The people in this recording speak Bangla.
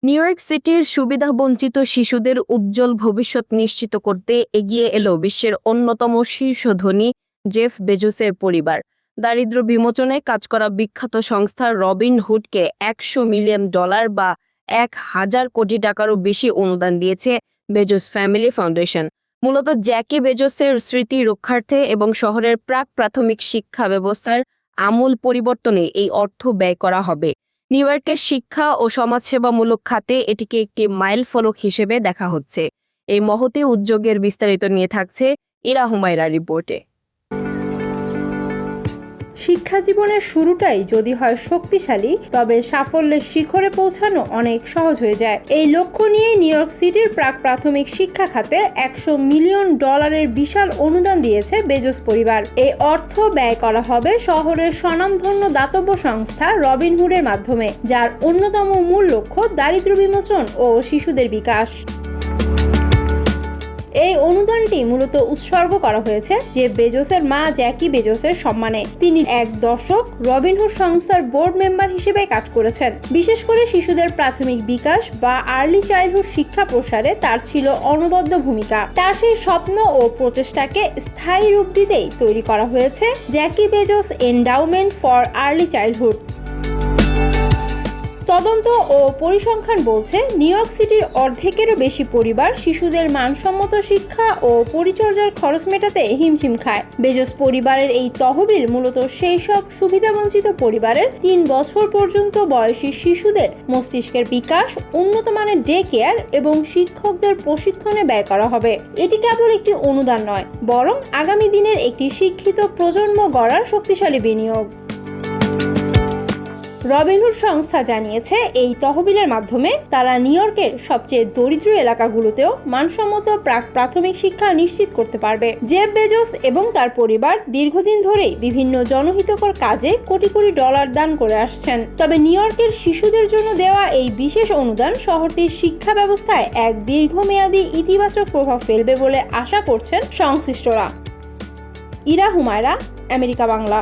নিউ ইয়র্ক সিটির সুবিধাবঞ্চিত শিশুদের উজ্জ্বল ভবিষ্যৎ নিশ্চিত করতে এগিয়ে এলো বিশ্বের অন্যতম শীর্ষ ধনী জেফ বেজোসের পরিবার। দারিদ্র্য বিমোচনে কাজ করা বিখ্যাত সংস্থা রবিন হুডকে $100 মিলিয়ন বা 1,000 কোটি টাকারও বেশি অনুদান দিয়েছে বেজোস ফ্যামিলি ফাউন্ডেশন। মূলত জ্যাকি বেজোসের স্মৃতি রক্ষার্থে এবং শহরের প্রাক প্রাথমিক শিক্ষা ব্যবস্থার আমূল পরিবর্তনে এই অর্থ ব্যয় করা হবে। নিউ ইয়র্কের শিক্ষা ও সমাজসেবামূলক খাতে এটিকে একটি মাইলফলক হিসেবে দেখা হচ্ছে। এই মহতী উদ্যোগের বিস্তারিত নিয়ে থাকছে ইরা হুমায়রা রিপোর্টে। শিক্ষা জীবনের শুরুটাই যদি হয় শক্তিশালী, তবে সাফল্যের শিখরে পৌঁছানো অনেক সহজ হয়ে যায়। এই লক্ষ্য নিয়ে নিউ ইয়র্ক সিটির প্রাক প্রাথমিক শিক্ষা খাতে $100 মিলিয়ন বিশাল অনুদান দিয়েছে বেজোস পরিবার। এই অর্থ ব্যয় করা হবে শহরের স্বনামধন্য দাতব্য সংস্থা রবিন হুডের মাধ্যমে, যার অন্যতম মূল লক্ষ্য দারিদ্র্য বিমোচন ও শিশুদের বিকাশ। এই অনুদানটি মূলত উৎসর্গ করা হয়েছে জেফ বেজোসের মা জ্যাকি বেজোসের সম্মানে। তিনি এক দশক রবিনহুড সংস্থার বোর্ড মেম্বার হিসেবে কাজ করেছেন। বিশেষ করে শিশুদের প্রাথমিক বিকাশ বা আর্লি চাইল্ডহুড শিক্ষা প্রসারে তার ছিল অনবদ্য ভূমিকা। তার সেই স্বপ্ন ও প্রচেষ্টাকে স্থায়ী রূপ দিতেই তৈরি করা হয়েছে Jackie Bezos endowment for early childhood. তদন্ত ও পরিসংখ্যান বলছে, নিউ ইয়র্ক সিটির অর্ধেকেরও বেশি পরিবার শিশুদের মানসম্মত শিক্ষা ও পরিচর্যার খরচ মেটাতে হিমশিম খায়। বেজোস পরিবারের এই তহবিল মূলত সেই সব সুবিধাবঞ্চিত পরিবারের 3 বছর পর্যন্ত বয়সী শিশুদের মস্তিষ্কের বিকাশ, উন্নত মানের ডে কেয়ার এবং শিক্ষকদের প্রশিক্ষণে ব্যয় করা হবে। এটি কেবল একটি অনুদান নয়, বরং আগামী দিনের একটি শিক্ষিত প্রজন্ম গড়ার শক্তিশালী বিনিয়োগ। রবিনহুড সংস্থা জানিয়েছে, এই তহবিলের মাধ্যমে তারা নিউ ইয়র্কের সবচেয়ে দরিদ্র এলাকাগুলোতেও মানসম্মত প্রাক প্রাথমিক শিক্ষা নিশ্চিত করতে পারবে। জেফ বেজোস এবং তার পরিবার দীর্ঘদিন ধরেই বিভিন্ন জনহিতকর কাজে কোটি কোটি ডলার দান করে আসছেন। তবে নিউ ইয়র্কের শিশুদের জন্য দেওয়া এই বিশেষ অনুদান শহরটির শিক্ষা ব্যবস্থায় এক দীর্ঘমেয়াদী ইতিবাচক প্রভাব ফেলবে বলে আশা করছেন সংশ্লিষ্টরা। ইরা হুমায়রা, আমেরিকা বাংলা।